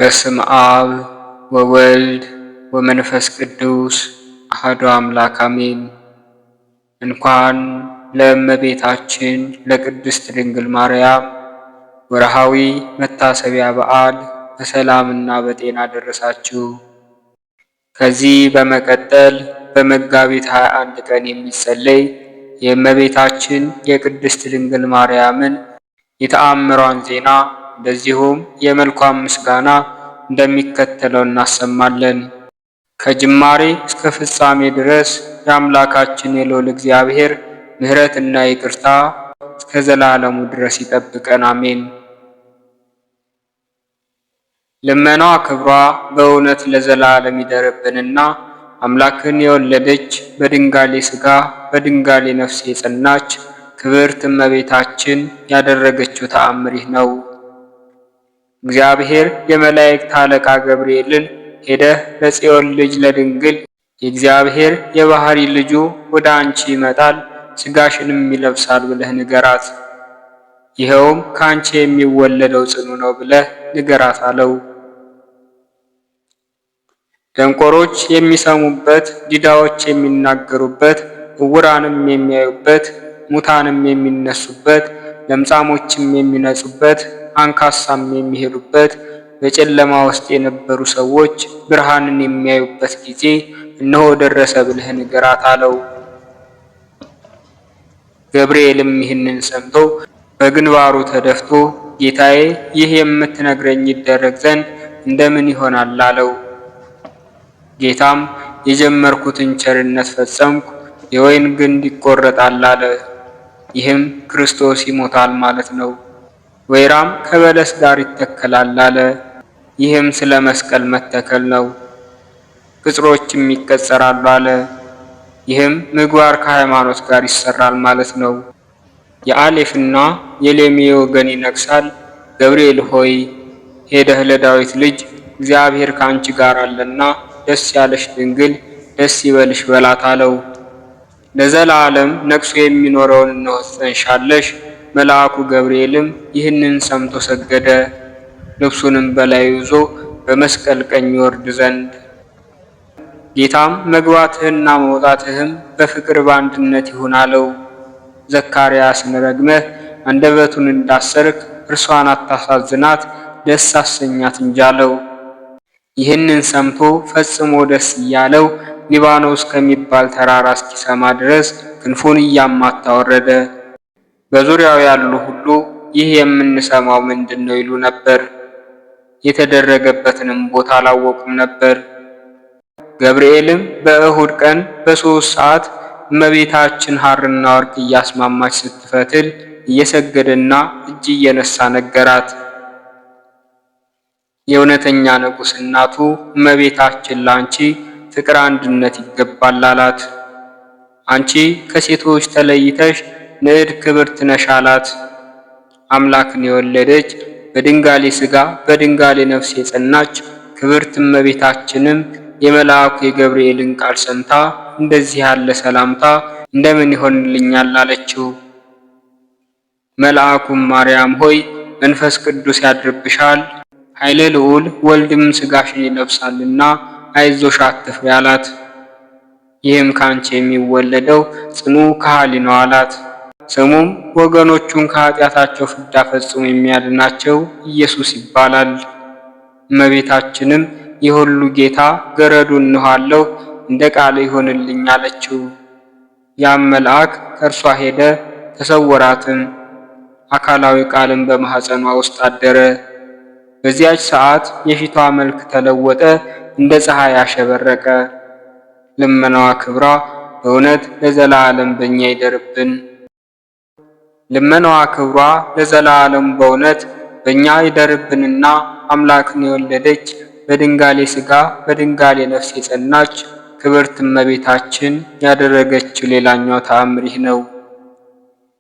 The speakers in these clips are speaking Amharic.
በስም አብ ወወልድ ወመንፈስ ቅዱስ አሐዱ አምላክ አሜን። እንኳን ለእመቤታችን ለቅድስት ድንግል ማርያም ወርሃዊ መታሰቢያ በዓል በሰላምና በጤና ደረሳችሁ። ከዚህ በመቀጠል በመጋቢት 21 ቀን የሚጸለይ የእመቤታችን የቅድስት ድንግል ማርያምን የተአምሯን ዜና እንደዚሁም የመልኳን ምስጋና እንደሚከተለው እናሰማለን። ከጅማሬ እስከ ፍጻሜ ድረስ የአምላካችን የልዑል እግዚአብሔር ምሕረትና ይቅርታ እስከ ዘላለሙ ድረስ ይጠብቀን፣ አሜን። ልመናዋ ክብሯ በእውነት ለዘላለም ይደርብንና አምላክን የወለደች በድንጋሌ ሥጋ በድንጋሌ ነፍስ የጸናች ክብርት እመቤታችን ያደረገችው ተአምር ይህ ነው። እግዚአብሔር የመላእክት አለቃ ገብርኤልን ሄደህ ለጽዮን ልጅ ለድንግል የእግዚአብሔር የባሕሪ ልጁ ወደ አንቺ ይመጣል፣ ሥጋሽንም ይለብሳል ብለህ ንገራት። ይኸውም ከአንቺ የሚወለደው ጽኑ ነው ብለህ ንገራት አለው። ደንቆሮች የሚሰሙበት፣ ዲዳዎች የሚናገሩበት፣ ዕውራንም የሚያዩበት፣ ሙታንም የሚነሱበት፣ ለምጻሞችም የሚነጹበት፣ አንካሳም የሚሄዱበት፣ በጨለማ ውስጥ የነበሩ ሰዎች ብርሃንን የሚያዩበት ጊዜ እነሆ ደረሰ ብለህ ንገራት አለው። ገብርኤልም ይህንን ሰምቶ በግንባሩ ተደፍቶ ጌታዬ፣ ይህ የምትነግረኝ ይደረግ ዘንድ እንደምን ይሆናል አለው። ጌታም የጀመርኩትን ቸርነት ፈጸምኩ፣ የወይን ግንድ ይቆረጣል አለ። ይህም ክርስቶስ ይሞታል ማለት ነው። ወይራም ከበለስ ጋር ይተከላል አለ። ይህም ስለ መስቀል መተከል ነው። ቅጽሮችም ይቀጸራሉ አለ። ይህም ምግባር ከሃይማኖት ጋር ይሰራል ማለት ነው። የአሌፍና የሌሚ ወገን ይነግሳል። ገብርኤል ሆይ ሄደህ ለዳዊት ልጅ እግዚአብሔር ከአንቺ ጋር አለና ደስ ያለሽ ድንግል ደስ ይበልሽ በላት አለው። ለዘላለም ነግሶ የሚኖረውን እነሆ ትጸንሻለሽ። መልአኩ ገብርኤልም ይህንን ሰምቶ ሰገደ። ልብሱንም በላዩ ይዞ በመስቀል ቀኝ ይወርድ ዘንድ። ጌታም መግባትህና መውጣትህም በፍቅር በአንድነት ይሁን አለው። ዘካርያስን ረግመህ አንደበቱን እንዳሰርክ እርሷን አታሳዝናት፣ ደስ አሰኛት እንጂ አለው። ይህንን ሰምቶ ፈጽሞ ደስ እያለው ሊባኖስ ከሚባል ተራራ እስኪሰማ ድረስ ክንፉን እያማታ ወረደ። በዙሪያው ያሉ ሁሉ ይህ የምንሰማው ምንድን ነው ይሉ ነበር። የተደረገበትንም ቦታ አላወቁም ነበር። ገብርኤልም በእሁድ ቀን በ3 ሰዓት እመቤታችን ሐርና ወርቅ እያስማማች ስትፈትል እየሰገደና እጅ እየነሳ ነገራት። የእውነተኛ ንጉሥ እናቱ እመቤታችን ላንቺ ፍቅር አንድነት ይገባል አላት። አንቺ ከሴቶች ተለይተሽ ንዕድ ክብርት ነሽ አላት። አምላክን የወለደች በድንጋሌ ሥጋ በድንጋሌ ነፍስ የጸናች ክብርት እመቤታችንም የመልአኩ የገብርኤልን ቃል ሰምታ እንደዚህ ያለ ሰላምታ እንደምን ይሆንልኛል አለችው። መልአኩም ማርያም ሆይ መንፈስ ቅዱስ ያድርብሻል፣ ኃይለ ልዑል ወልድም ሥጋሽን ይለብሳልና አይዞሽ አትፍሪ አላት። ይህም ካንቺ የሚወለደው ጽኑ ከሃሊ ነው አላት። ስሙም ወገኖቹን ከኃጢአታቸው ፍዳ ፈጽሞ የሚያድናቸው ኢየሱስ ይባላል። እመቤታችንም የሁሉ ጌታ ገረዱ እንኋለሁ እንደ ቃል ይሆንልኝ አለችው። ያም መልአክ ከእርሷ ሄደ፣ ተሰወራትም። አካላዊ ቃልም በማኅፀኗ ውስጥ አደረ። በዚያች ሰዓት የፊቷ መልክ ተለወጠ፣ እንደ ፀሐይ አሸበረቀ። ልመናዋ ክብራ በእውነት ለዘላለም በእኛ ይደርብን። ልመናዋ ክብሯ ለዘላለም በእውነት በእኛ ይደርብንና አምላክን የወለደች በድንጋሌ ሥጋ በድንጋሌ ነፍስ የጸናች ክብርት እመቤታችን ያደረገችው ሌላኛው ተአምር ይህ ነው።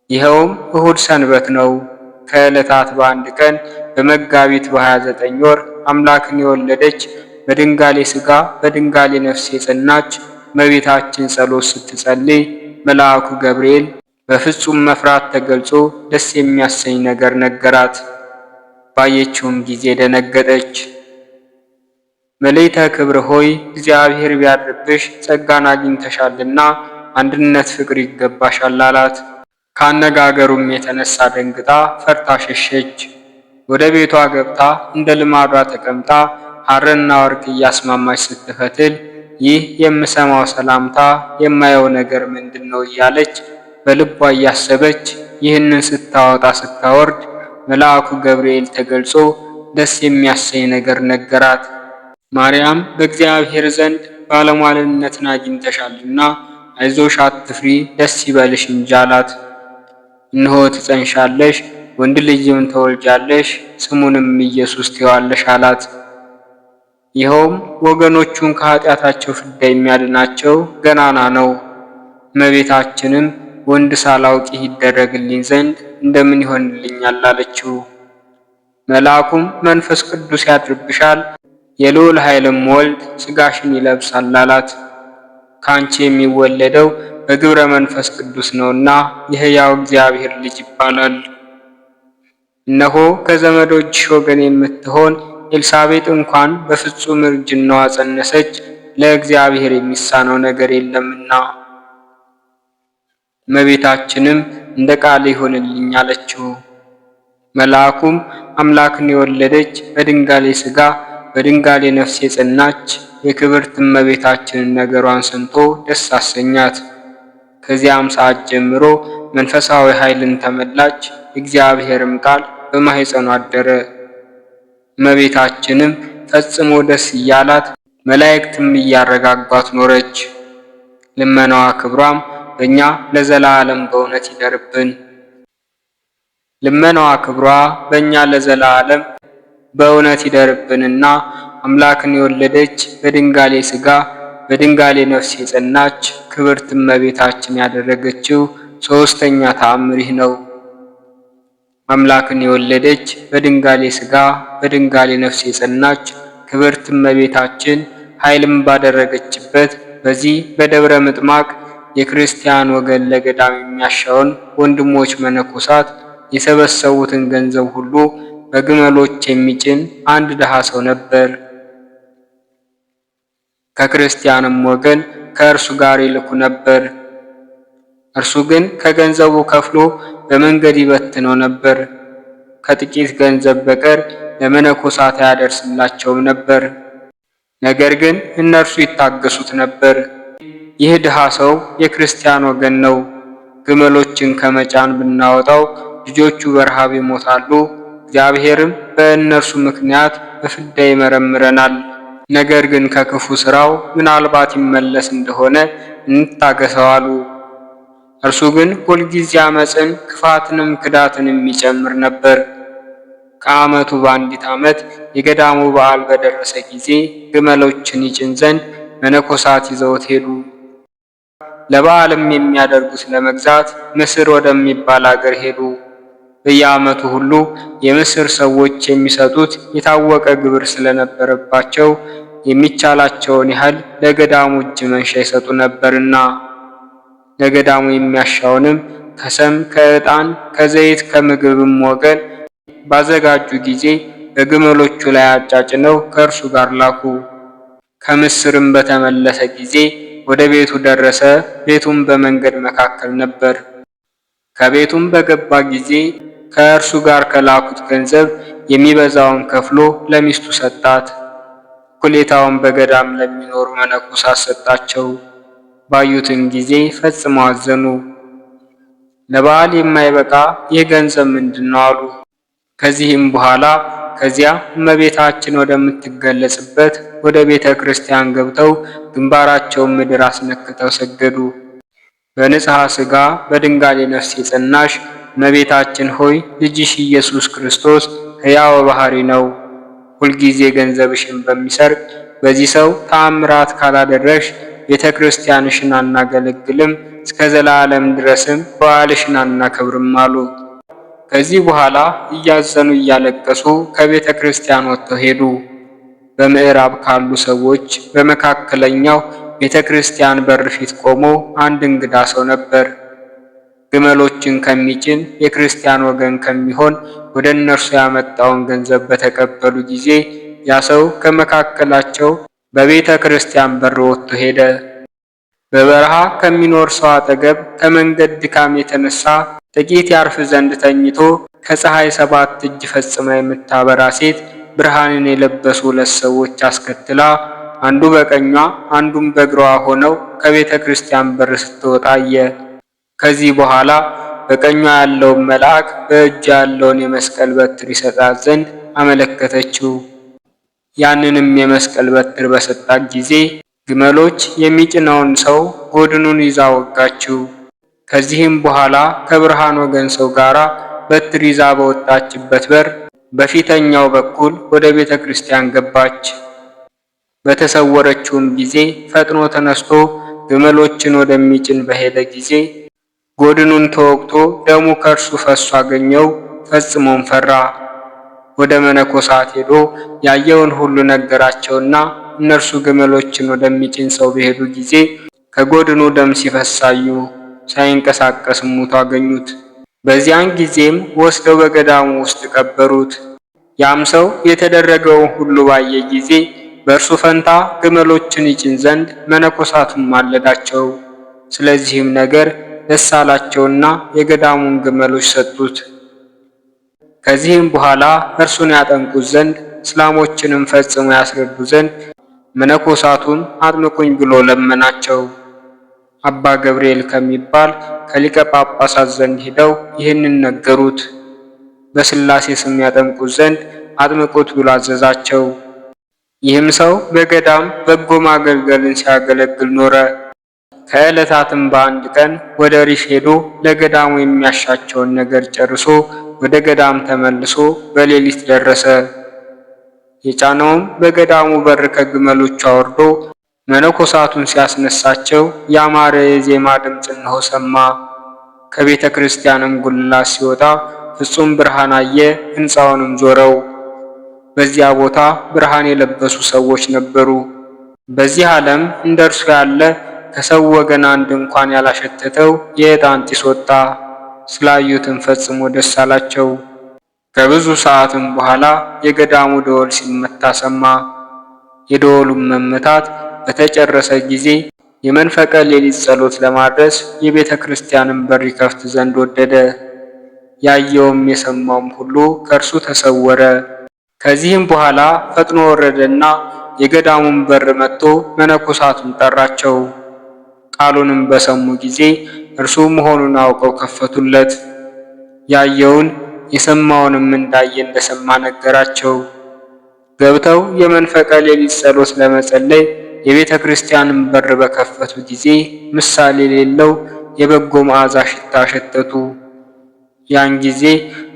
ይኸውም እሁድ ሰንበት ነው። ከዕለታት በአንድ ቀን በመጋቢት በ29 ወር አምላክን የወለደች በድንጋሌ ሥጋ በድንጋሌ ነፍስ የጸናች እመቤታችን ጸሎት ስትጸልይ መልአኩ ገብርኤል በፍጹም መፍራት ተገልጾ ደስ የሚያሰኝ ነገር ነገራት። ባየችውም ጊዜ ደነገጠች። መልዕልተ ክብር ሆይ እግዚአብሔር ቢያድርብሽ ጸጋን አግኝተሻልና አንድነት ፍቅር ይገባሻል አላት። ካነጋገሩም የተነሳ ደንግጣ ፈርታ ሸሸች። ወደ ቤቷ ገብታ እንደ ልማዷ ተቀምጣ ሐርና ወርቅ እያስማማች ስትፈትል ይህ የምሰማው ሰላምታ የማየው ነገር ምንድን ነው እያለች በልቧ እያሰበች ይህንን ስታወጣ ስታወርድ መልአኩ ገብርኤል ተገልጾ ደስ የሚያሰኝ ነገር ነገራት። ማርያም በእግዚአብሔር ዘንድ ባለሟልነትን አግኝተሻልና አይዞሽ፣ አትፍሪ፣ ደስ ይበልሽ እንጂ አላት። እነሆ ትጸንሻለሽ፣ ወንድ ልጅም ትወልጃለሽ፣ ስሙንም ኢየሱስ ትይዋለሽ አላት። ይኸውም ወገኖቹን ከኃጢአታቸው ፍዳ የሚያድናቸው ገናና ነው። እመቤታችንም ወንድ ሳላውቅ ይደረግልኝ ዘንድ እንደምን ይሆንልኛል አለችው። መልአኩም መንፈስ ቅዱስ ያድርብሻል፣ የልዑል ኃይልም ወልድ ሥጋሽን ይለብሳል አላት። ከአንቺ የሚወለደው በግብረ መንፈስ ቅዱስ ነውና የሕያው እግዚአብሔር ልጅ ይባላል። እነሆ ከዘመዶችሽ ወገን የምትሆን ኤልሳቤጥ እንኳን በፍጹም እርጅናዋ ጸነሰች፣ ለእግዚአብሔር የሚሳነው ነገር የለምና። እመቤታችንም እንደ ቃል ይሆንልኝ አለችው። መልአኩም አምላክን የወለደች በድንጋሌ ሥጋ በድንጋሌ ነፍስ የጸናች የክብርት እመቤታችንን ነገሯን ሰምቶ ደስ አሰኛት። ከዚያም ሰዓት ጀምሮ መንፈሳዊ ኃይልን ተመላች፣ የእግዚአብሔርም ቃል በማኅፀኗ አደረ። እመቤታችንም ፈጽሞ ደስ እያላት መላእክትም እያረጋጓት ኖረች። ልመናዋ ክብሯም በእኛ ለዘላለም በእውነት ይደርብን። ልመናዋ ክብሯ በእኛ ለዘላለም በእውነት ይደርብንና አምላክን የወለደች በድንጋሌ ሥጋ በድንጋሌ ነፍስ የጸናች ክብርት እመቤታችን ያደረገችው ሦስተኛ ተአምር ይህ ነው። አምላክን የወለደች በድንጋሌ ሥጋ በድንጋሌ ነፍስ የጸናች ክብርት እመቤታችን ኃይልም ባደረገችበት በዚህ በደብረ ምጥማቅ የክርስቲያን ወገን ለገዳም የሚያሻውን ወንድሞች መነኮሳት የሰበሰቡትን ገንዘብ ሁሉ በግመሎች የሚጭን አንድ ድሃ ሰው ነበር። ከክርስቲያንም ወገን ከእርሱ ጋር ይልኩ ነበር። እርሱ ግን ከገንዘቡ ከፍሎ በመንገድ ይበትነው ነበር። ከጥቂት ገንዘብ በቀር ለመነኮሳት አያደርስላቸውም ነበር። ነገር ግን እነርሱ ይታገሱት ነበር። ይህ ድሃ ሰው የክርስቲያን ወገን ነው። ግመሎችን ከመጫን ብናወጣው ልጆቹ በረሃብ ይሞታሉ፣ እግዚአብሔርም በእነርሱ ምክንያት በፍዳ ይመረምረናል። ነገር ግን ከክፉ ሥራው ምናልባት ይመለስ እንደሆነ እንታገሰው አሉ። እርሱ ግን ሁልጊዜ ዓመፅን ክፋትንም ክዳትንም ይጨምር ነበር። ከዓመቱ በአንዲት ዓመት የገዳሙ በዓል በደረሰ ጊዜ ግመሎችን ይጭን ዘንድ መነኮሳት ይዘውት ሄዱ። ለበዓልም የሚያደርጉት ለመግዛት ምስር ወደሚባል አገር ሄዱ። በየዓመቱ ሁሉ የምስር ሰዎች የሚሰጡት የታወቀ ግብር ስለነበረባቸው የሚቻላቸውን ያህል ለገዳሙ እጅ መንሻ ይሰጡ ነበርና ለገዳሙ የሚያሻውንም ከሰም፣ ከዕጣን፣ ከዘይት፣ ከምግብም ወገን ባዘጋጁ ጊዜ በግመሎቹ ላይ አጫጭነው ከእርሱ ጋር ላኩ። ከምስርም በተመለሰ ጊዜ ወደ ቤቱ ደረሰ። ቤቱም በመንገድ መካከል ነበር። ከቤቱም በገባ ጊዜ ከእርሱ ጋር ከላኩት ገንዘብ የሚበዛውን ከፍሎ ለሚስቱ ሰጣት። እኩሌታውን በገዳም ለሚኖሩ መነኮሳት ሰጣቸው። ባዩትን ጊዜ ፈጽመው አዘኑ። ለበዓል የማይበቃ ይህ ገንዘብ ምንድን ነው አሉ። ከዚህም በኋላ ከዚያ እመቤታችን ወደምትገለጽበት ወደ ቤተ ክርስቲያን ገብተው ግንባራቸውን ምድር አስነክተው ሰገዱ። በንጽሐ ሥጋ በድንጋሌ ነፍስ የጸናሽ እመቤታችን ሆይ ልጅሽ ኢየሱስ ክርስቶስ ሕያው ባሕሪ ነው። ሁልጊዜ ገንዘብሽን በሚሰርቅ በዚህ ሰው ተአምራት ካላደረግሽ ቤተ ክርስቲያንሽን አናገለግልም፣ እስከ ዘላለም ድረስም በዓልሽን አናከብርም አሉ። ከዚህ በኋላ እያዘኑ እያለቀሱ ከቤተ ክርስቲያን ወጥተው ሄዱ። በምዕራብ ካሉ ሰዎች በመካከለኛው ቤተ ክርስቲያን በር ፊት ቆሞ አንድ እንግዳ ሰው ነበር። ግመሎችን ከሚጭን የክርስቲያን ወገን ከሚሆን ወደ እነርሱ ያመጣውን ገንዘብ በተቀበሉ ጊዜ ያ ሰው ከመካከላቸው በቤተ ክርስቲያን በር ወጥቶ ሄደ። በበረሃ ከሚኖር ሰው አጠገብ ከመንገድ ድካም የተነሳ ጥቂት ያርፍ ዘንድ ተኝቶ ከፀሐይ 7 እጅ ፈጽማ የምታበራ ሴት ብርሃንን የለበሱ 2 ሰዎች አስከትላ አንዱ በቀኟ አንዱም በግሯ ሆነው ከቤተ ክርስቲያን በር ስትወጣ አየ። ከዚህ በኋላ በቀኟ ያለውን መልአክ በእጁ ያለውን የመስቀል በትር ይሰጣት ዘንድ አመለከተችው። ያንንም የመስቀል በትር በሰጣት ጊዜ ግመሎች የሚጭነውን ሰው ጎድኑን ይዛ ወጋችው። ከዚህም በኋላ ከብርሃን ወገን ሰው ጋራ በትር ይዛ በወጣችበት በር በፊተኛው በኩል ወደ ቤተ ክርስቲያን ገባች። በተሰወረችውም ጊዜ ፈጥኖ ተነስቶ ግመሎችን ወደሚጭን በሄደ ጊዜ ጎድኑን ተወግቶ ደሙ ከእርሱ ፈሶ አገኘው። ፈጽሞም ፈራ። ወደ መነኮሳት ሄዶ ያየውን ሁሉ ነገራቸውና እነርሱ ግመሎችን ወደሚጭን ሰው በሄዱ ጊዜ ከጎድኑ ደም ሲፈሳዩ ሳይንቀሳቀስ ሙቶ አገኙት። በዚያን ጊዜም ወስደው በገዳሙ ውስጥ ቀበሩት። ያም ሰው የተደረገውን ሁሉ ባየ ጊዜ በእርሱ ፈንታ ግመሎችን ይጭን ዘንድ መነኮሳቱን ማለዳቸው። ስለዚህም ነገር ደስ አላቸውና የገዳሙን ግመሎች ሰጡት። ከዚህም በኋላ እርሱን ያጠምቁት ዘንድ እስላሞችንም ፈጽሞ ያስረዱ ዘንድ መነኮሳቱን አጥምቁኝ ብሎ ለመናቸው። አባ ገብርኤል ከሚባል ከሊቀ ጳጳሳት ዘንድ ሄደው ይህንን ነገሩት። በሥላሴ ስም ያጠምቁት ዘንድ አጥምቁት ብሎ አዘዛቸው። ይህም ሰው በገዳም በጎ ማገልገልን ሲያገለግል ኖረ። ከዕለታትም በአንድ ቀን ወደ ሪሽ ሄዶ ለገዳሙ የሚያሻቸውን ነገር ጨርሶ ወደ ገዳም ተመልሶ በሌሊት ደረሰ። የጫነውም በገዳሙ በር ከግመሎቹ አውርዶ መነኮሳቱን ሲያስነሳቸው ያማረ የዜማ ድምፅ እነሆ ሰማ። ከቤተ ክርስቲያንም ጉልላት ሲወጣ ፍጹም ብርሃን አየ። ሕንፃውንም ዞረው። በዚያ ቦታ ብርሃን የለበሱ ሰዎች ነበሩ። በዚህ ዓለም እንደ እርሱ ያለ ከሰው ወገን አንድ እንኳን ያላሸተተው የዕጣን ጢስ ወጣ። ስላዩትም ፈጽሞ ደስ አላቸው። ከብዙ ሰዓትም በኋላ የገዳሙ ደወል ሲመታ ሰማ። የደወሉም መመታት በተጨረሰ ጊዜ የመንፈቀ ሌሊት ጸሎት ለማድረስ የቤተ ክርስቲያንን በር ይከፍት ዘንድ ወደደ። ያየውም የሰማውም ሁሉ ከእርሱ ተሰወረ። ከዚህም በኋላ ፈጥኖ ወረደና የገዳሙን በር መጥቶ መነኮሳቱን ጠራቸው። ቃሉንም በሰሙ ጊዜ እርሱ መሆኑን አውቀው ከፈቱለት። ያየውን የሰማውንም እንዳየ እንደሰማ ነገራቸው። ገብተው የመንፈቀ ሌሊት ጸሎት ለመጸለይ የቤተ ክርስቲያንን በር በከፈቱ ጊዜ ምሳሌ የሌለው የበጎ መዓዛ ሽታ ሸተቱ። ያን ጊዜ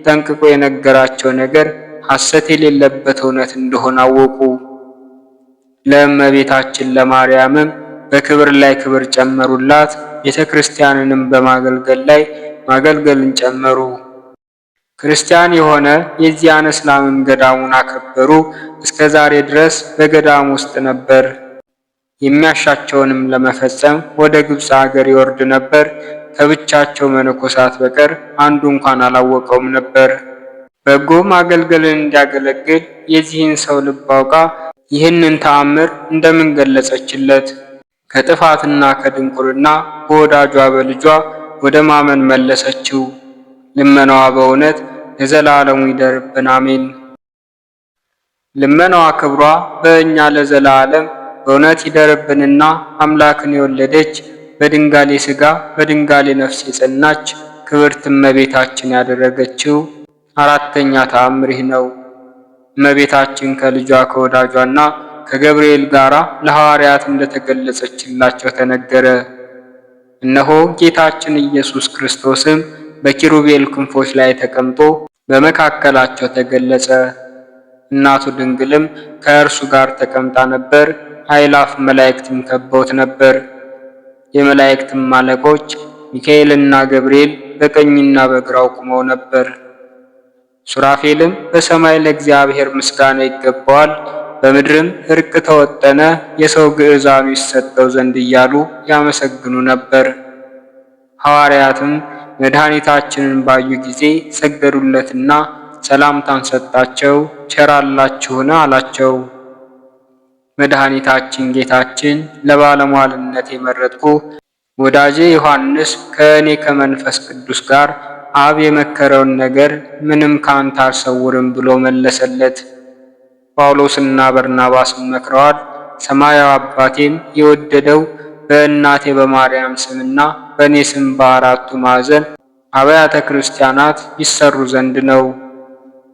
ጠንቅቆ የነገራቸው ነገር ሐሰት የሌለበት እውነት እንደሆነ አወቁ። ለእመቤታችን ለማርያምም በክብር ላይ ክብር ጨመሩላት። ቤተ ክርስቲያንንም በማገልገል ላይ ማገልገልን ጨመሩ። ክርስቲያን የሆነ የዚያን እስላምም ገዳሙን አከበሩ። እስከ ዛሬ ድረስ በገዳም ውስጥ ነበር። የሚያሻቸውንም ለመፈጸም ወደ ግብፅ ሀገር ይወርድ ነበር። ከብቻቸው መነኮሳት በቀር አንዱ እንኳን አላወቀውም ነበር። በጎ ማገልገልን እንዲያገለግል የዚህን ሰው ልብ አውቃ ይህንን ተአምር እንደምን ገለጸችለት? ከጥፋትና ከድንቁርና በወዳጇ በልጇ ወደ ማመን መለሰችው። ልመናዋ በእውነት ለዘላለሙ ይደርብን፣ አሜን። ልመናዋ ክብሯ በእኛ ለዘላለም በእውነት ይደርብንና አምላክን የወለደች በድንጋሌ ሥጋ በድንጋሌ ነፍስ የጸናች ክብርት እመቤታችን ያደረገችው አራተኛ ተአምር ይህ ነው። እመቤታችን ከልጇ ከወዳጇና ከገብርኤል ጋር ለሐዋርያት እንደተገለጸችላቸው ተነገረ። እነሆ ጌታችን ኢየሱስ ክርስቶስም በኪሩቤል ክንፎች ላይ ተቀምጦ በመካከላቸው ተገለጸ። እናቱ ድንግልም ከእርሱ ጋር ተቀምጣ ነበር። ኃይላፍ መላእክትም ከበውት ነበር። የመላእክትም አለቆች ሚካኤልና ገብርኤል በቀኝና በግራው ቆመው ነበር። ሱራፌልም በሰማይ ለእግዚአብሔር ምስጋና ይገባዋል፣ በምድርም እርቅ ተወጠነ፣ የሰው ግዕዛኑ ይሰጠው ዘንድ እያሉ ያመሰግኑ ነበር። ሐዋርያትም መድኃኒታችንን ባዩ ጊዜ ሰገዱለትና ሰላምታን ሰጣቸው። ቸር አላችሁን አላቸው። መድኃኒታችን ጌታችን ለባለሟልነት የመረጥኩ ወዳጄ ዮሐንስ ከእኔ ከመንፈስ ቅዱስ ጋር አብ የመከረውን ነገር ምንም ካንተ አልሰውርም ብሎ መለሰለት። ጳውሎስና በርናባስም መክረዋል። ሰማያዊ አባቴም የወደደው በእናቴ በማርያም ስምና በእኔ ስም በአራቱ ማዕዘን አብያተ ክርስቲያናት ይሰሩ ዘንድ ነው።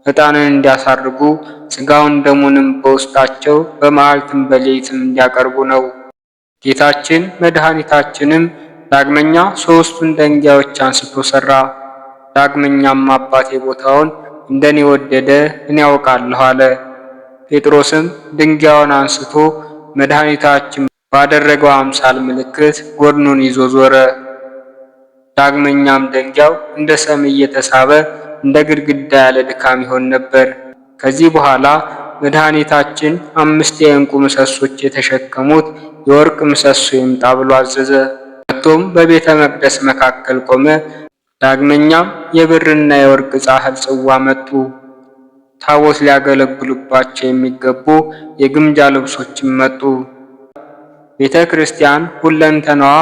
ዕጣንን እንዲያሳርጉ ሥጋውን ደሙንም በውስጣቸው በመዓልትም በሌሊትም እንዲያቀርቡ ነው። ጌታችን መድኃኒታችንም ዳግመኛ ሦስቱን ድንጋዮች አንስቶ ሠራ። ዳግመኛም አባቴ ቦታውን እንደኔ ወደደ እኔ ያውቃለሁ አለ። ጴጥሮስም ድንጋዩን አንስቶ መድኃኒታችን ባደረገው አምሳል ምልክት ጎድኑን ይዞ ዞረ። ዳግመኛም ድንጋዩ እንደ ሰም እየተሳበ እንደ ግድግዳ ያለ ድካም ይሆን ነበር። ከዚህ በኋላ መድኃኒታችን 5 የዕንቁ ምሰሶች የተሸከሙት የወርቅ ምሰሶ ይምጣ ብሎ አዘዘ። መጥቶም በቤተ መቅደስ መካከል ቆመ። ዳግመኛም የብርና የወርቅ ጻሕል ጽዋ መጡ። ታቦት ሊያገለግሉባቸው የሚገቡ የግምጃ ልብሶችም መጡ። ቤተ ክርስቲያን ሁለንተናዋ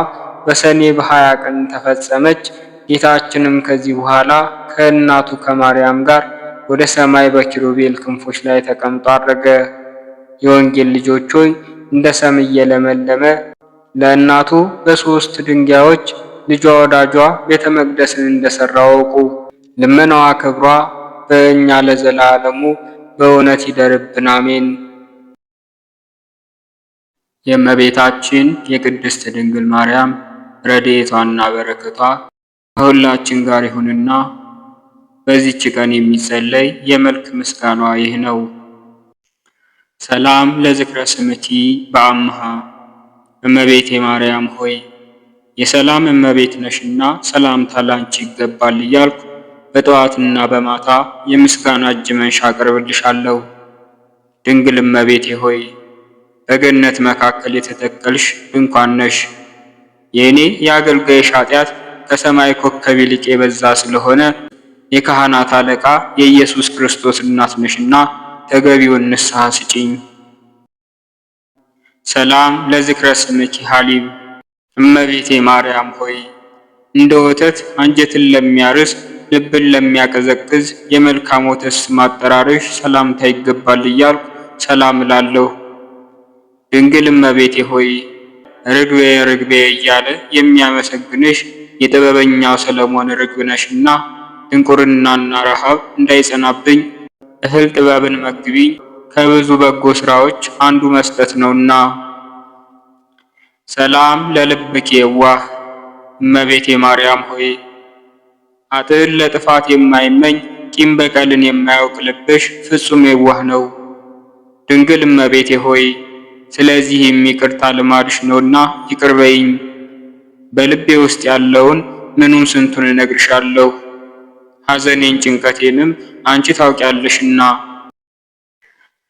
በሰኔ በ20 ቀን ተፈጸመች። ጌታችንም ከዚህ በኋላ ከእናቱ ከማርያም ጋር ወደ ሰማይ በኪሩቤል ክንፎች ላይ ተቀምጦ አረገ። የወንጌል ልጆች ሆይ እንደ ሰም እየለመለመ ለእናቱ በ3 ድንጋዮች ልጇ ወዳጇ ቤተ መቅደስን እንደሰራ አወቁ። ልመናዋ ክብሯ በእኛ ለዘላለሙ በእውነት ይደርብን፣ አሜን። የእመቤታችን የቅድስት ድንግል ማርያም ረድኤቷና በረከቷ ከሁላችን ጋር ይሁንና በዚህች ቀን የሚጸለይ የመልክ ምስጋኗ ይህ ነው። ሰላም ለዝክረ ስምኪ በአምሃ እመቤቴ ማርያም ሆይ የሰላም እመቤት ነሽና ሰላምታ ላንቺ ይገባል እያልኩ በጠዋትና በማታ የምስጋና እጅ መንሻ አቀርብልሻለሁ። ድንግል እመቤቴ ሆይ በገነት መካከል የተተከልሽ ድንኳን ነሽ። የእኔ የአገልጋይሽ ኃጢአት ከሰማይ ኮከብ ይልቅ የበዛ ስለሆነ የካህናት አለቃ የኢየሱስ ክርስቶስ እናት ነሽና ተገቢውን ንስሐ ስጪኝ። ሰላም ለዝክረ ስምኪ ሐሊብ እመቤቴ ማርያም ሆይ እንደ ወተት አንጀትን ለሚያርስ ልብን ለሚያቀዘቅዝ የመልካም ወተት ስም አጠራርሽ ሰላምታ ይገባል እያልኩ ሰላም እላለሁ። ድንግል እመቤቴ ሆይ ርግቤ ርግቤ እያለ የሚያመሰግንሽ የጥበበኛው ሰለሞን ርግብ ነሽና ድንቁርናና ረሃብ እንዳይጸናብኝ እህል ጥበብን መግቢኝ፣ ከብዙ በጎ ሥራዎች አንዱ መስጠት ነውና። ሰላም ለልብኪ የዋህ እመቤቴ ማርያም ሆይ ኃጥእን ለጥፋት የማይመኝ ቂም በቀልን የማያውቅ ልብሽ ፍጹም የዋህ ነው። ድንግል እመቤቴ ሆይ ስለዚህ ይቅርታ ልማድሽ ነውና ይቅር በይኝ። በልቤ ውስጥ ያለውን ምኑን ስንቱን እነግርሻለሁ፣ ሐዘኔን ጭንቀቴንም አንቺ ታውቂያለሽና።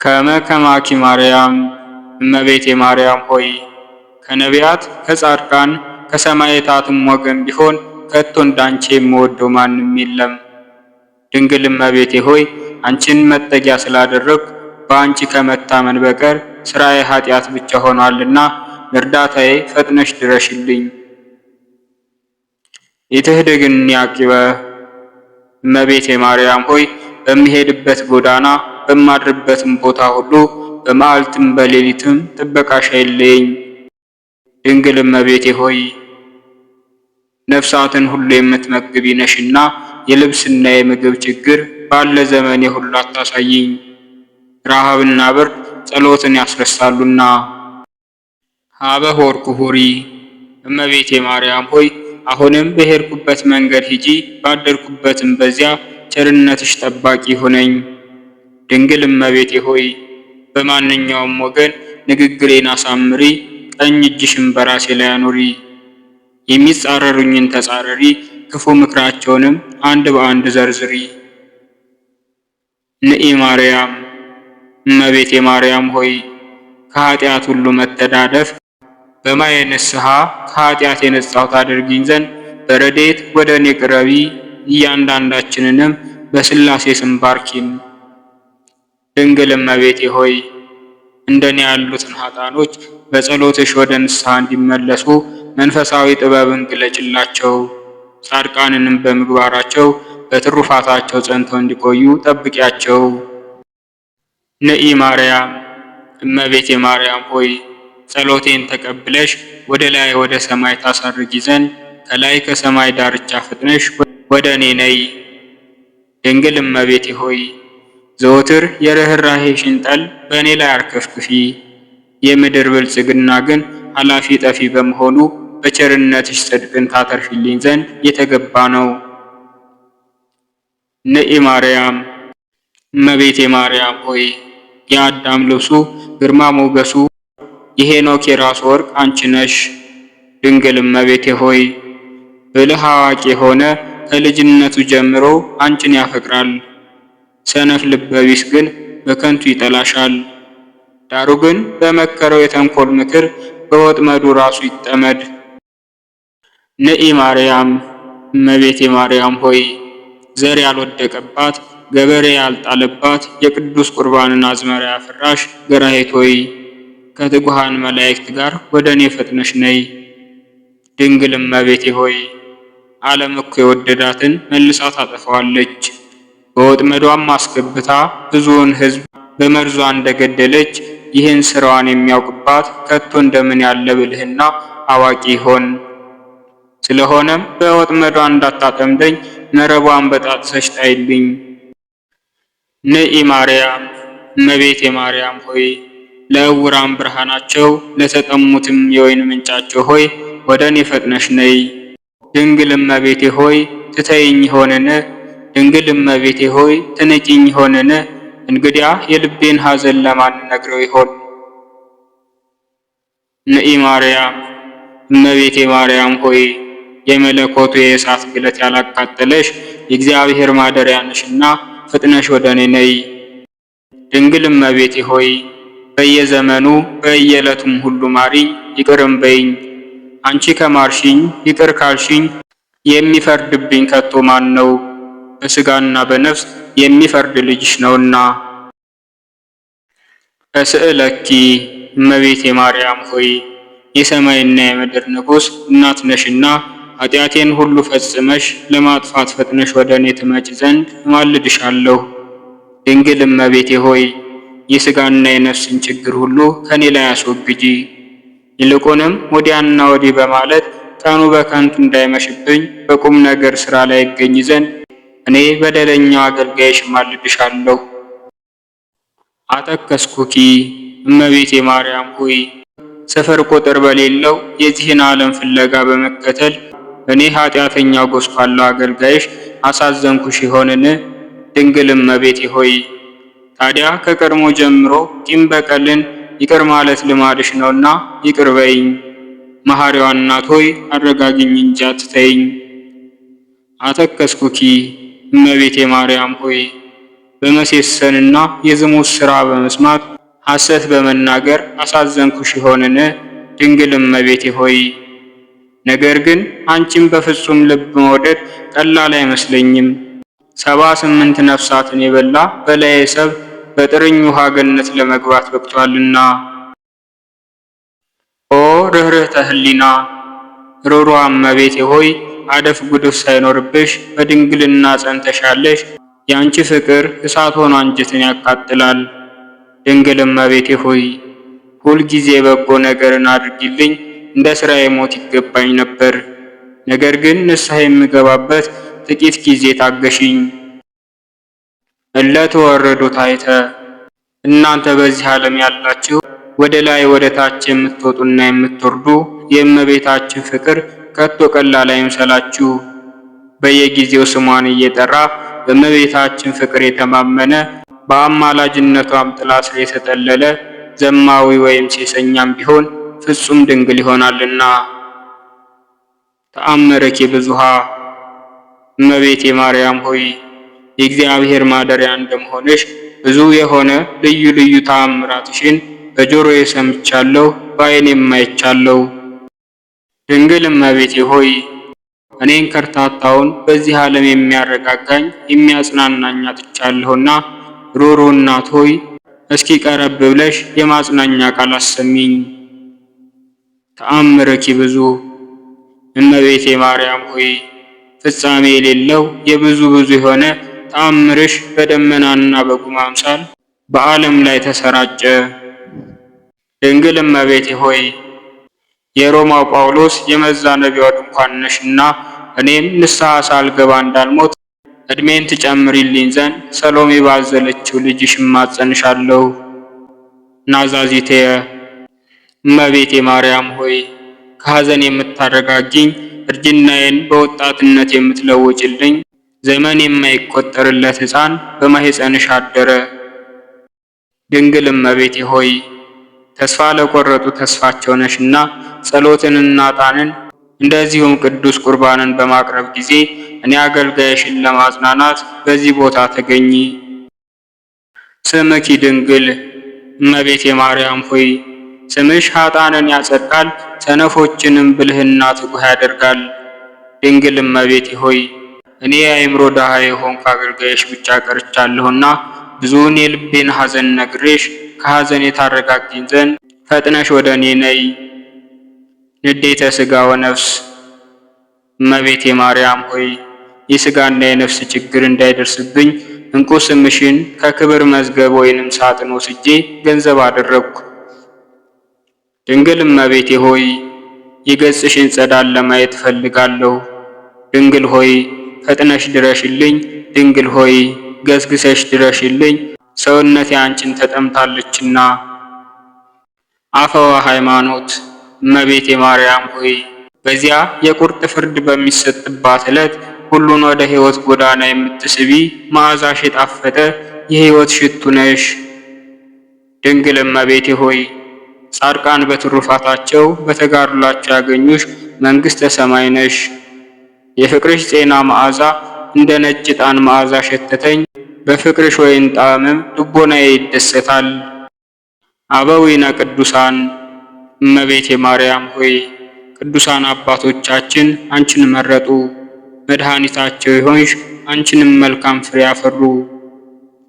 ከመከማኪ ማርያም እመቤቴ ማርያም ሆይ ከነቢያት ከጻድቃን ከሰማዕታትም ወገን ቢሆን ከቶ እንዳንቺ የምወደው ማንም የለም። ድንግል እመቤቴ ሆይ አንቺን መጠጊያ ስላደረግኩ በአንቺ ከመታመን በቀር ሥራዬ ኃጢአት ብቻ ሆኗልና እርዳታዬ ፈጥነሽ ድረሽልኝ። ኢትህድግን ያቂበ እመቤቴ ማርያም ሆይ በሚሄድበት ጎዳና በማድርበትም ቦታ ሁሉ በመዓልትም በሌሊትም ጥበቃሽ አይለየኝ። ድንግል እመቤቴ ሆይ ነፍሳትን ሁሉ የምትመግቢ ነሽና የልብስና የምግብ ችግር ባለ ዘመኔ ሁሉ አታሳይኝ። ረሃብና ብርድ ጸሎትን ያስረሳሉና። ሀበ ሆርኩ ሁሪ እመቤቴ ማርያም ሆይ አሁንም በሄድኩበት መንገድ ሂጂ፣ ባደርኩበትም በዚያ ቸርነትሽ ጠባቂ ሁነኝ። ድንግል እመቤቴ ሆይ በማንኛውም ወገን ንግግሬን አሳምሪ፣ ቀኝ እጅሽን በራሴ ላይ አኑሪ። የሚጻረሩኝን ተጻረሪ፣ ክፉ ምክራቸውንም አንድ በአንድ ዘርዝሪ። ንኢ ማርያም እመቤቴ ማርያም ሆይ ከኃጢአት ሁሉ መተዳደፍ በማየ ንስሐ ከኃጢአት የነጻሁ ታደርጊኝ ዘንድ በረድኤት ወደ እኔ ቅረቢ። እያንዳንዳችንንም በሥላሴ ስም ባርኪን። ድንግል እመቤቴ ሆይ እንደኔ ያሉትን ኃጥአኖች በጸሎትሽ ወደ ንስሐ እንዲመለሱ መንፈሳዊ ጥበብን ግለጭላቸው። ጻድቃንንም በምግባራቸው በትሩፋታቸው ጸንተው እንዲቆዩ ጠብቂያቸው። ንኢ ማርያም እመቤቴ ማርያም ሆይ ጸሎቴን ተቀብለሽ ወደ ላይ ወደ ሰማይ ታሳርጊ ዘንድ ከላይ ከሰማይ ዳርቻ ፍጥነሽ ወደ እኔ ነይ። ድንግል እመቤቴ ሆይ ዘወትር የርኅራኄሽን ጠል በእኔ ላይ አርከፍክፊ። የምድር ብልጽግና ግን ኃላፊ ጠፊ በመሆኑ በቸርነትሽ ጽድቅን ታተርፊልኝ ዘንድ የተገባ ነው። ንኢ ማርያም እመቤቴ ማርያም ሆይ የአዳም ልብሱ ግርማ ሞገሱ የሄኖክ የራሱ ወርቅ አንቺ ነሽ። ድንግል እመቤቴ ሆይ ብልህ አዋቂ የሆነ ከልጅነቱ ጀምሮ አንቺን ያፈቅራል። ሰነፍ ልበቢስ ግን በከንቱ ይጠላሻል። ዳሩ ግን በመከረው የተንኮል ምክር በወጥመዱ ራሱ ይጠመድ። ንኢ ማርያም እመቤቴ ማርያም ሆይ ዘር ያልወደቀባት ገበሬ ያልጣለባት የቅዱስ ቁርባንን አዝመራ ያፈራሽ ገራሄት ሆይ ከትጉሃን መላእክት ጋር ወደ እኔ ፈጥነሽ ነይ። ድንግል እመቤቴ ሆይ ዓለም እኮ የወደዳትን መልሳ ታጠፋዋለች። በወጥመዷም አስገብታ ብዙውን ሕዝብ በመርዟ እንደገደለች ይህን ስራዋን የሚያውቅባት ከቶ እንደምን ያለ ብልህና አዋቂ ይሆን? ስለሆነም በወጥመዷ እንዳታጠምደኝ መረቧን በጣጥሰሽ ጣይልኝ። ንኢ ማርያም እመቤቴ ማርያም ሆይ ለዕውራን ብርሃናቸው ለተጠሙትም የወይን ምንጫቸው ሆይ ወደ እኔ ፈጥነሽ ነይ። ድንግል እመቤቴ ሆይ ትተይኝ ይሆንን? ድንግል እመቤቴ ሆይ ትንቂኝ ይሆንን? እንግዲያ የልቤን ሐዘን ለማን ነግረው ይሆን? ንኢ ማርያም እመቤቴ ማርያም ሆይ የመለኮቱ የእሳት ግለት ያላቃጠለሽ የእግዚአብሔር ማደሪያ ነሽና ፍጥነሽ ወደ እኔ ነይ። ድንግል እመቤቴ ሆይ በየዘመኑ በየዕለቱም ሁሉ ማሪኝ ይቅርም በይኝ። አንቺ ከማርሽኝ ይቅር ካልሽኝ የሚፈርድብኝ ከቶ ማን ነው? በሥጋና በነፍስ የሚፈርድ ልጅሽ ነውና። እስእለኪ እመቤቴ ማርያም ሆይ የሰማይና የምድር ንጉሥ እናት ነሽና ኃጢአቴን ሁሉ ፈጽመሽ ለማጥፋት ፈጥነሽ ወደ እኔ ትመጪ ዘንድ እማልድሻለሁ። ድንግል እመቤቴ ሆይ የሥጋና የነፍስን ችግር ሁሉ ከኔ ላይ አስወግጂ። ይልቁንም ወዲያና ወዲህ በማለት ቀኑ በከንቱ እንዳይመሽብኝ በቁም ነገር ሥራ ላይ ይገኝ ዘንድ እኔ በደለኛው አገልጋይሽ እማልድሻለሁ። አጠከስኩኪ እመቤቴ ማርያም ሆይ ስፍር ቁጥር በሌለው የዚህን ዓለም ፍለጋ በመከተል እኔ ኃጢአተኛው ጎስቋላው አገልጋይሽ አሳዘንኩሽ ይሆንን? ድንግል እመቤቴ ሆይ ታዲያ ከቀድሞ ጀምሮ ቂም በቀልን ይቅር ማለት ልማድሽ ነውና ይቅር በይኝ። መሐሪዋ እናት ሆይ አረጋግኝ እንጂ አትተይኝ። አተከስኩኪ እመቤቴ ማርያም ሆይ በመሴሰንና የዝሙት ሥራ በመስማት ሐሰት በመናገር አሳዘንኩሽ ይሆንን? ድንግል እመቤቴ ሆይ ነገር ግን አንቺን በፍጹም ልብ መውደድ ቀላል አይመስለኝም። 78 ነፍሳትን የበላ በላዬ ሰብ በጥርኝ ውሃ ገነት ለመግባት በቅቷልና። ኦ ርኅርኅተ ሕሊና ሩሯ እመቤቴ ሆይ አደፍ ጉድፍ ሳይኖርብሽ በድንግልና ጸንተሻለሽ። የአንቺ ፍቅር እሳት ሆኖ አንጀትን ያቃጥላል። ድንግል እመቤቴ ሆይ ሁልጊዜ በጎ ነገርን አድርጊልኝ፣ እንደ ሥራዬ ሞት ይገባኝ ነበር። ነገር ግን ንስሐ የምገባበት ጥቂት ጊዜ ታገሽኝ። እለ ተወረዱ ታሕተ እናንተ በዚህ ዓለም ያላችሁ ወደ ላይ ወደ ታች የምትወጡና የምትወርዱ የእመቤታችን ፍቅር ከቶ ቀላል አይምሰላችሁ። በየጊዜው ስሟን እየጠራ በእመቤታችን ፍቅር የተማመነ በአማላጅነቷም ጥላ ስር የተጠለለ ዘማዊ ወይም ሴሰኛም ቢሆን ፍጹም ድንግል ይሆናልና። ተአምረኪ ብዙኃ እመቤቴ ማርያም ሆይ የእግዚአብሔር ማደሪያ እንደመሆንሽ ብዙ የሆነ ልዩ ልዩ ተአምራትሽን በጆሮዬ ሰምቻለሁ፣ በዓይኔም አይቻለሁ። ድንግል እመቤቴ ሆይ እኔን ከርታታውን በዚህ ዓለም የሚያረጋጋኝ የሚያጽናናኝ አጥቻለሁና ሩሩ እናት ሆይ እስኪ ቀረብ ብለሽ የማጽናኛ ቃል አሰሚኝ። ተአምረኪ ብዙ እመቤቴ ማርያም ሆይ ፍጻሜ የሌለው የብዙ የሆነ ተአምርሽ በደመናና በጉም አምሳል በዓለም ላይ ተሰራጨ። ድንግል እመቤቴ ሆይ የሮማው ጳውሎስ የመዛነቢያው ድንኳን ነሽና እኔም ንስሐ ሳልገባ እንዳልሞት ዕድሜን ትጨምሪልኝ ዘንድ ሰሎሜ ባዘለችው ልጅሽ እማጸንሻለሁ። ናዛዚቴየ እመቤቴ ማርያም ሆይ ከሐዘን የምታረጋጊኝ፣ እርጅናዬን በወጣትነት የምትለውጭልኝ፣ ዘመን የማይቆጠርለት ሕፃን በማኅፀንሽ አደረ። ድንግል እመቤቴ ሆይ ተስፋ ለቆረጡ ተስፋቸው ነሽና ጸሎትንና ዕጣንን እንደዚሁም ቅዱስ ቁርባንን በማቅረብ ጊዜ እኔ አገልጋይሽን ለማጽናናት በዚህ ቦታ ተገኚ። ስምኪ ድንግል እመቤቴ ማርያም ሆይ ስምሽ ኃጥአንን ያጸድቃል፣ ሰነፎችንም ብልህና ትጉህ ያደርጋል። ድንግል እመቤቴ ሆይ እኔ የአእምሮ ድሃ የሆንኩ አገልጋይሽ ብቻ ቀርቻለሁና ብዙውን የልቤን ሐዘን ነግሬሽ ከሐዘን የታረጋጊኝ ዘንድ ፈጥነሽ ወደ እኔ ነይ። ንዴተ ሥጋ ወነፍስ እመቤቴ ማርያም ሆይ የሥጋና የነፍስ ችግር እንዳይደርስብኝ እንቁ ስምሽን ከክብር መዝገብ ወይንም ሳጥን ወስጄ ገንዘብ አደረግኩ። ድንግል እመቤቴ ሆይ የገጽሽን ጸዳል ለማየት እፈልጋለሁ። ድንግል ሆይ ፈጥነሽ ድረሽልኝ። ድንግል ሆይ ገስግሰሽ ድረሽልኝ፣ ሰውነቴ አንቺን ተጠምታለችና። አፈዋ ሃይማኖት እመቤቴ ማርያም ሆይ በዚያ የቁርጥ ፍርድ በሚሰጥባት ዕለት ሁሉን ወደ ሕይወት ጎዳና የምትስቢ መዓዛሽ የጣፈጠ የሕይወት ሽቱ ነሽ። ድንግል እመቤቴ ሆይ ጻድቃን በትሩፋታቸው በተጋድሏቸው ያገኙሽ መንግሥተ ሰማይ ነሽ። የፍቅርሽ ጤና መዓዛ እንደ ነጭ ዕጣን መዓዛ ሸተተኝ። በፍቅርሽ ወይን ጣዕምም ልቦናዬ ይደሰታል። አበዊነ ቅዱሳን እመቤቴ ማርያም ሆይ ቅዱሳን አባቶቻችን አንቺን መረጡ። መድኃኒታቸው የሆንሽ አንቺንም መልካም ፍሬ አፈሩ።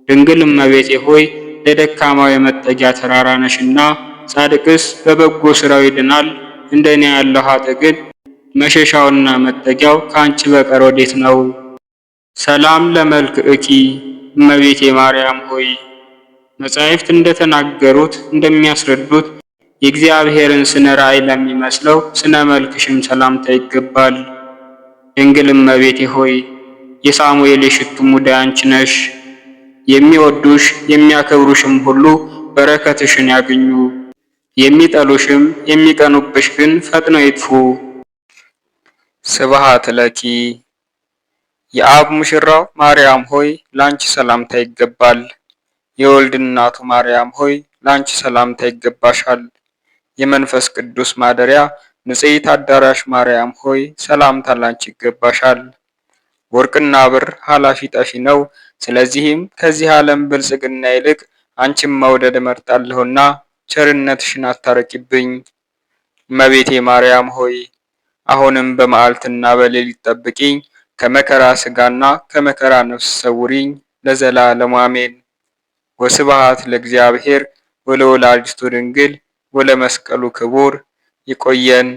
ድንግል እመቤቴ ሆይ ለደካማው የመጠጊያ ተራራ ነሽና ጻድቅስ በበጎ ሥራው ይድናል። እንደኔ ያለው ኃጥእ ግን መሸሻውና መጠጊያው ከአንቺ በቀር ወዴት ነው? ሰላም ለመልክዕኪ እመቤቴ ማርያም ሆይ መጻሕፍት እንደተናገሩት እንደሚያስረዱት የእግዚአብሔርን ስነ ራእይ ለሚመስለው ስነ መልክሽም ሰላምታ ይገባል። ድንግል እመቤቴ ሆይ የሳሙኤል የሽቱ ሙዳይ አንቺ ነሽ። የሚወዱሽ የሚያከብሩሽም ሁሉ በረከትሽን ያግኙ። የሚጠሉሽም የሚቀኑብሽ ግን ፈጥነው ይጥፉ። ስብሐት ለኪ የአብ ሙሽራው ማርያም ሆይ ላንቺ ሰላምታ ይገባል። የወልድ እናቱ ማርያም ሆይ ላንቺ ሰላምታ ይገባሻል። የመንፈስ ቅዱስ ማደሪያ ንጽሕት አዳራሽ ማርያም ሆይ ሰላምታ ላንቺ ይገባሻል። ወርቅና ብር ኃላፊ ጠፊ ነው። ስለዚህም ከዚህ ዓለም ብልጽግና ይልቅ አንቺን መውደድ እመርጣለሁና ቸርነትሽን አታርቂብኝ። እመቤቴ ማርያም ሆይ አሁንም በመዓልትና በሌሊት ጠብቂኝ፣ ከመከራ ሥጋና ከመከራ ነፍስ ሰውሪኝ ለዘላለሙ አሜን። ወስብሐት ለእግዚአብሔር ወለወላዲቱ ድንግል ወለመስቀሉ ክቡር። ይቆየን።